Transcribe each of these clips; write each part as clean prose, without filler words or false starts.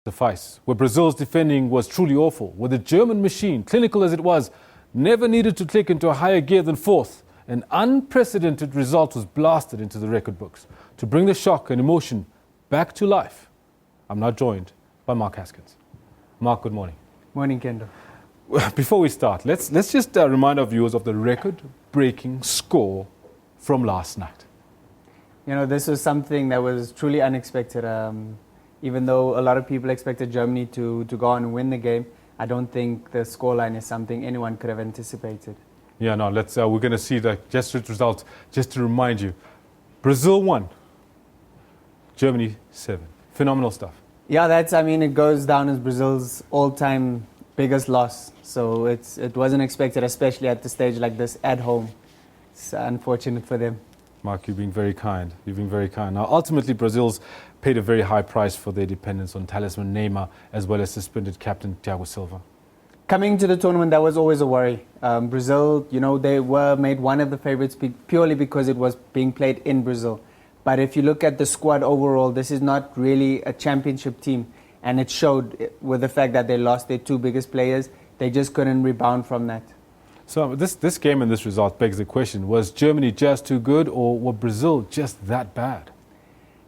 Suffice, where Brazil's defending was truly awful, where the German machine, clinical as it was, never needed to click into a higher gear than fourth, an unprecedented result was blasted into the record books. To bring the shock and emotion back to life, I'm now joined by Mark Haskins. Mark, good morning. Morning, Kendall. Before we start, let's just remind our viewers of the record-breaking score from last night. You know, this was something that was truly unexpected. Even though a lot of people expected Germany to go on and win the game, I don't think the scoreline is something anyone could have anticipated. Yeah, no, we're going to see the just results. Just to remind you, Brazil 1, Germany 7. Phenomenal stuff. Yeah, it goes down as Brazil's all-time biggest loss. So it wasn't expected, especially at the stage like this at home. It's unfortunate for them. Mark, you've been very kind. You've been very kind. Now, ultimately, Brazil's paid a very high price for their dependence on talisman Neymar, as well as suspended captain Thiago Silva. Coming to the tournament, that was always a worry. Brazil, you know, they were made one of the favorites purely because it was being played in Brazil. But if you look at the squad overall, this is not really a championship team. And it showed with the fact that they lost their two biggest players. They just couldn't rebound from that. So this game and this result begs the question, was Germany just too good, or were Brazil just that bad?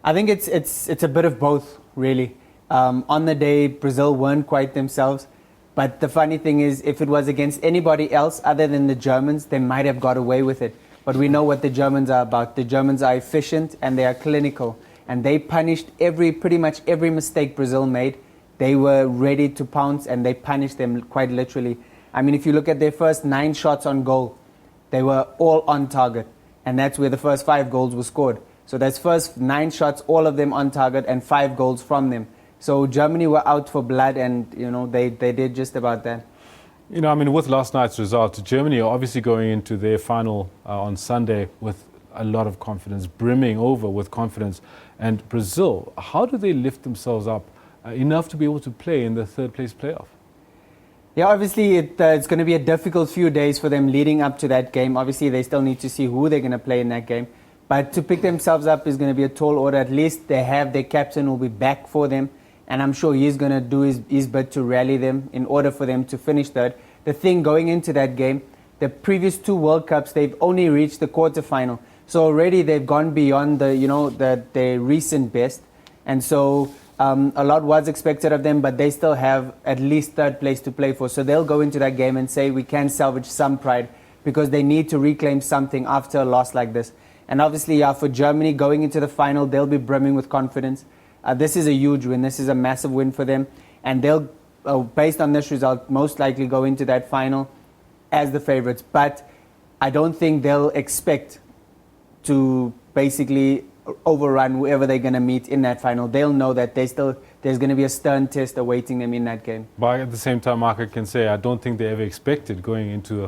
I think it's a bit of both, really. On the day, Brazil weren't quite themselves. But the funny thing is, if it was against anybody else other than the Germans, they might have got away with it. But we know what the Germans are about. The Germans are efficient and they are clinical. And they punished pretty much every mistake Brazil made. They were ready to pounce and they punished them quite literally. I mean, if you look at their first 9 shots on goal, they were all on target. And that's where the first 5 goals were scored. So that's first 9 shots, all of them on target, and 5 goals from them. So Germany were out for blood, and, you know, they did just about that. You know, I mean, with last night's result, Germany are obviously going into their final on Sunday with a lot of confidence, brimming over with confidence. And Brazil, how do they lift themselves up enough to be able to play in the third place playoff? Yeah, obviously it's going to be a difficult few days for them leading up to that game. Obviously, they still need to see who they're going to play in that game. But to pick themselves up is going to be a tall order. At least they have their captain will be back for them. And I'm sure he's going to do his bit to rally them in order for them to finish third. The thing going into that game, the previous 2 World Cups, they've only reached the quarterfinal. So already they've gone beyond their recent best. And so a lot was expected of them, but they still have at least third place to play for. So they'll go into that game and say we can salvage some pride because they need to reclaim something after a loss like this. And obviously, for Germany going into the final, they'll be brimming with confidence. This is a huge win. This is a massive win for them. And they'll, based on this result, most likely go into that final as the favorites. But I don't think they'll expect to basically overrun whoever they're going to meet in that final. They'll know that there's going to be a stern test awaiting them in that game. But at the same time, Mark, I can say I don't think they ever expected going into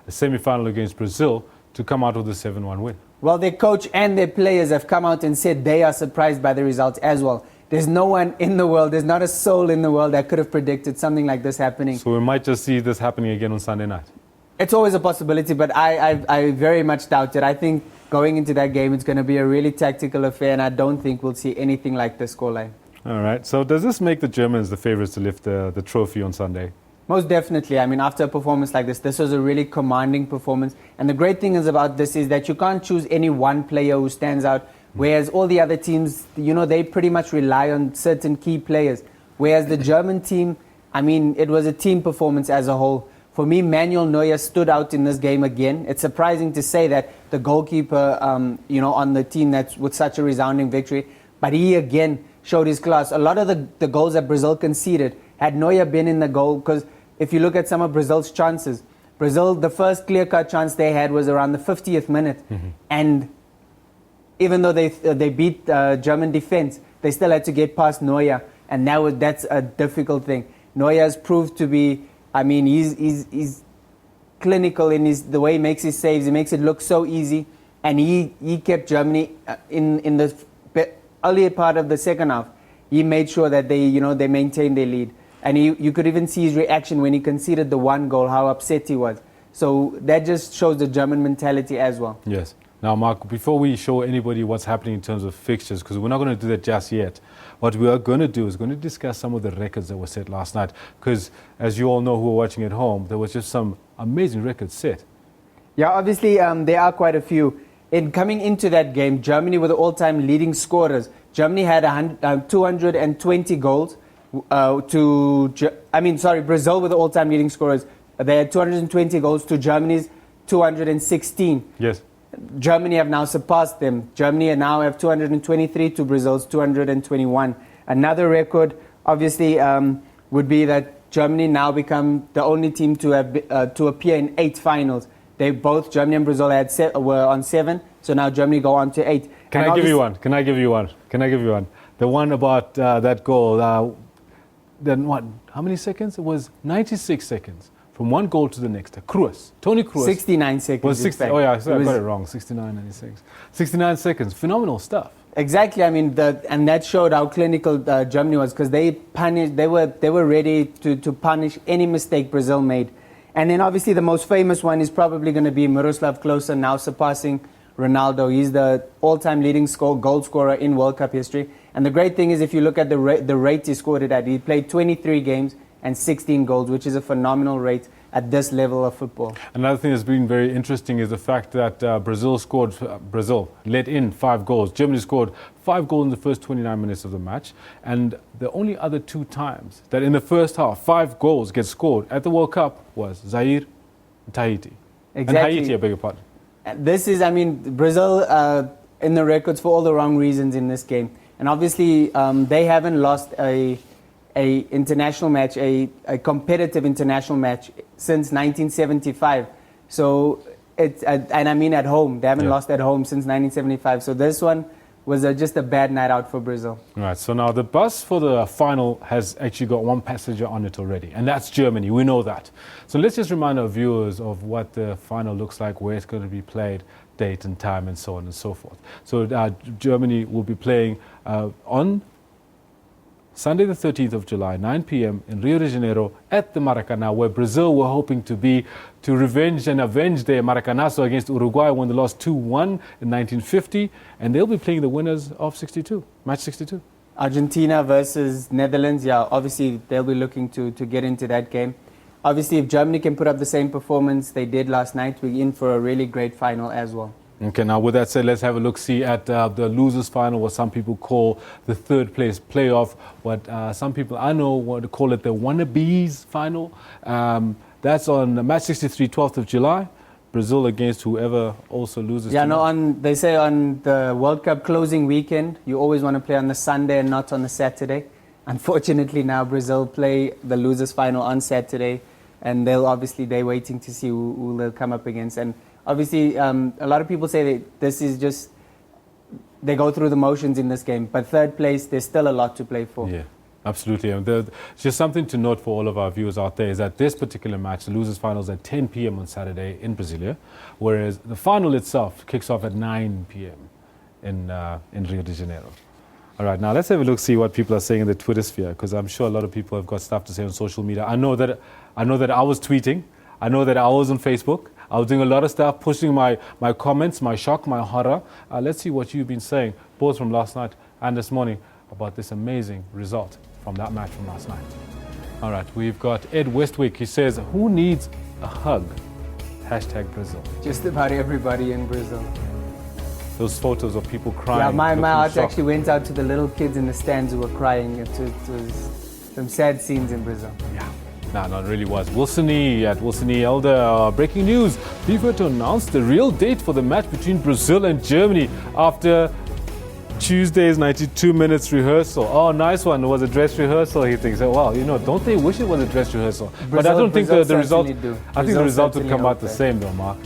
a semi-final against Brazil to come out with a 7-1 win. Well, their coach and their players have come out and said they are surprised by the results as well. There's no one in the world, there's not a soul in the world that could have predicted something like this happening. So we might just see this happening again on Sunday night. It's always a possibility, but I very much doubt it. I think going into that game, it's going to be a really tactical affair, and I don't think we'll see anything like this scoreline. All right. So does this make the Germans the favourites to lift the trophy on Sunday? Most definitely. I mean, after a performance like this was a really commanding performance. And the great thing is about this is that you can't choose any one player who stands out, whereas all the other teams, you know, they pretty much rely on certain key players. Whereas the German team, I mean, it was a team performance as a whole. For me, Manuel Neuer stood out in this game again. It's surprising to say that the goalkeeper, on the team that's with such a resounding victory, but he again showed his class. A lot of the goals that Brazil conceded, had Neuer been in the goal, because if you look at some of Brazil's chances, Brazil, the first clear-cut chance they had was around the 50th minute. Mm-hmm. And even though they beat German defense, they still had to get past Neuer. And that's a difficult thing. Neuer has proved to be, I mean, he's clinical in the way he makes his saves. He makes it look so easy. And he kept Germany in the earlier part of the second half. He made sure that they maintained their lead. And you could even see his reaction when he conceded the 1 goal, how upset he was. So that just shows the German mentality as well. Yes. Now, Mark, before we show anybody what's happening in terms of fixtures, because we're not going to do that just yet, what we are going to do is going to discuss some of the records that were set last night. Because as you all know who are watching at home, there was just some amazing records set. Yeah, obviously there are quite a few. Coming into that game, Germany were the all-time leading scorers. Germany had 220 goals. Brazil were the all-time leading scorers. They had 220 goals to Germany's 216. Yes. Germany have now surpassed them. Germany now have 223 to Brazil's 221. Another record, obviously, would be that Germany now become the only team to have to appear in 8 finals. Germany and Brazil were on 7, so now Germany go on to 8. Can I give you one? The one about that goal. Then what? How many seconds? It was 96 seconds from one goal to the next. Tony Kroos. 69 seconds. Was 60, oh yeah, I got it wrong. 69, 96. 69 seconds. Phenomenal stuff. Exactly. I mean, and that showed how clinical Germany was, because they were ready to punish any mistake Brazil made. And then obviously the most famous one is probably going to be Miroslav Klose, now surpassing Ronaldo. He's the all-time leading goal scorer in World Cup history. And the great thing is, if you look at the rate he scored it at, he played 23 games and 16 goals, which is a phenomenal rate at this level of football. Another thing that's been very interesting is the fact that Brazil let in 5 goals. Germany scored 5 goals in the first 29 minutes of the match. And the only other 2 times that in the first half 5 goals get scored at the World Cup was Zaire and Tahiti. Exactly. And Haiti, I beg your pardon. This is, Brazil in the records for all the wrong reasons in this game. And obviously, they haven't lost a international match, a competitive international match since 1975. So at home. They haven't lost at home since 1975. So this one was just a bad night out for Brazil. Right. So now the bus for the final has actually got 1 passenger on it already, and that's Germany. We know that. So let's just remind our viewers of what the final looks like, where it's going to be played, date and time, and so on and so forth. So Germany will be playing on Sunday the 13th of July, 9 p.m. in Rio de Janeiro at the Maracanã, where Brazil were hoping to be to revenge and avenge their Maracanazo against Uruguay when they lost 2-1 in 1950, and they'll be playing the winners of 62, match 62. Argentina versus Netherlands, obviously they'll be looking to get into that game. Obviously, if Germany can put up the same performance they did last night, we're in for a really great final as well. Okay, now with that said, let's have a look-see at the losers final, what some people call the third place playoff, what some people I know want to call it the wannabes final. That's on match 63, 12th of July. Brazil against whoever also loses. They say on the World Cup closing weekend, you always want to play on the Sunday and not on the Saturday. Unfortunately, now Brazil play the losers final on Saturday, and they're waiting to see who they'll come up against. And obviously, a lot of people say that this is just, they go through the motions in this game. But third place, there's still a lot to play for. Yeah, absolutely. Just something to note for all of our viewers out there is that this particular match, the losers final, is at 10 p.m. on Saturday in Brasilia, whereas the final itself kicks off at 9 p.m. in Rio de Janeiro. All right, now let's have a look, see what people are saying in the Twitter sphere, because I'm sure a lot of people have got stuff to say on social media. I know that I was tweeting. I know that I was on Facebook. I was doing a lot of stuff, pushing my comments, my shock, my horror. Let's see what you've been saying, both from last night and this morning, about this amazing result from that match from last night. All right, we've got Ed Westwick. He says, who needs a hug? #Brazil. Just about everybody in Brazil. Those photos of people crying. Yeah, my heart actually went out to the little kids in the stands who were crying. It was some sad scenes in Brazil. Yeah. No, it really was. Wilsony at Wilsony Elder. Breaking news. FIFA to announce the real date for the match between Brazil and Germany after Tuesday's 92 minutes rehearsal. Oh, nice one. It was a dress rehearsal, he thinks. Oh, wow, don't they wish it was a dress rehearsal? But I don't think the result, I think the result would come out the same though, Mark.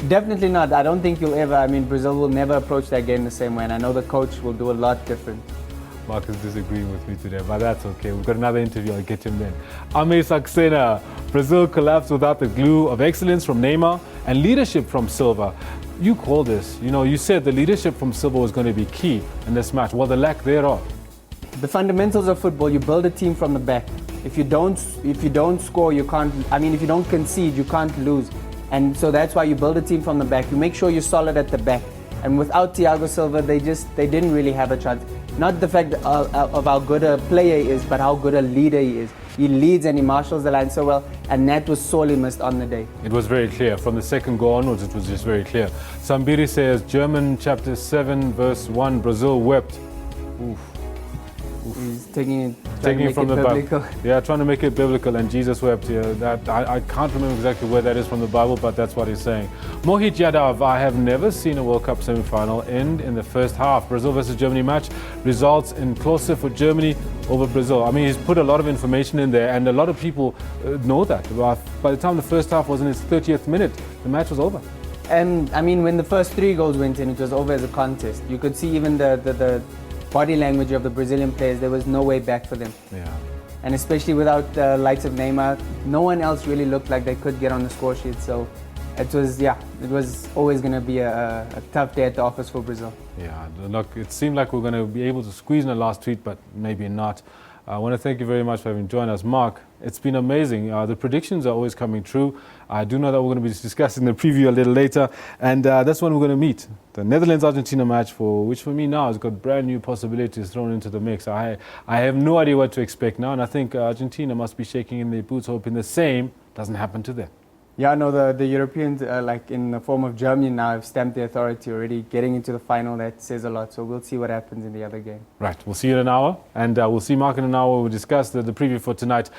Definitely not. I don't think you'll ever, Brazil will never approach that game the same way, and I know the coach will do a lot different. Mark is disagreeing with me today, but that's okay. We've got another interview. I'll get him then. Ame Saxena. Brazil collapsed without the glue of excellence from Neymar and leadership from Silva. You called this. You said the leadership from Silva was going to be key in this match. Well, the lack thereof. The fundamentals of football, you build a team from the back. If you don't score, you can't. If you don't concede, you can't lose. And so that's why you build a team from the back. You make sure you're solid at the back. And without Thiago Silva, they didn't really have a chance. not the fact of how good a player he is, but how good a leader he is. He leads and he marshals the line so well, and that was sorely missed on the day. It was very clear. From the second goal onwards, it was just very clear. Sambiri says, German chapter 7, verse 1, Brazil wept. Oof. He's taking it from the biblical. Bible. Yeah, trying to make it biblical, and Jesus wept here. That I can't remember exactly where that is from the Bible, but that's what he's saying. Mohit Yadav, I have never seen a World Cup semi-final end in the first half. Brazil versus Germany match results in closer for Germany over Brazil. I mean, he's put a lot of information in there, and a lot of people know that. By the time the first half was in its 30th minute, the match was over. And I mean, when the first 3 goals went in, it was over as a contest. You could see even the body language of the Brazilian players. There was no way back for them. Yeah. And especially without the likes of Neymar, no one else really looked like they could get on the score sheet. So it was always going to be a tough day at the office for Brazil. Yeah, look, it seemed like we're going to be able to squeeze in the last tweet, but maybe not. I want to thank you very much for having joined us. Mark, it's been amazing. The predictions are always coming true. I do know that we're going to be discussing the preview a little later, and that's when we're going to meet. The Netherlands-Argentina match, which for me now has got brand new possibilities thrown into the mix. I have no idea what to expect now, and I think Argentina must be shaking in their boots, hoping the same doesn't happen to them. Yeah, no, the Europeans, like in the form of Germany now, have stamped their authority already. Getting into the final, that says a lot. So we'll see what happens in the other game. Right, we'll see you in an hour, and we'll see Mark in an hour. We'll discuss the preview for tonight.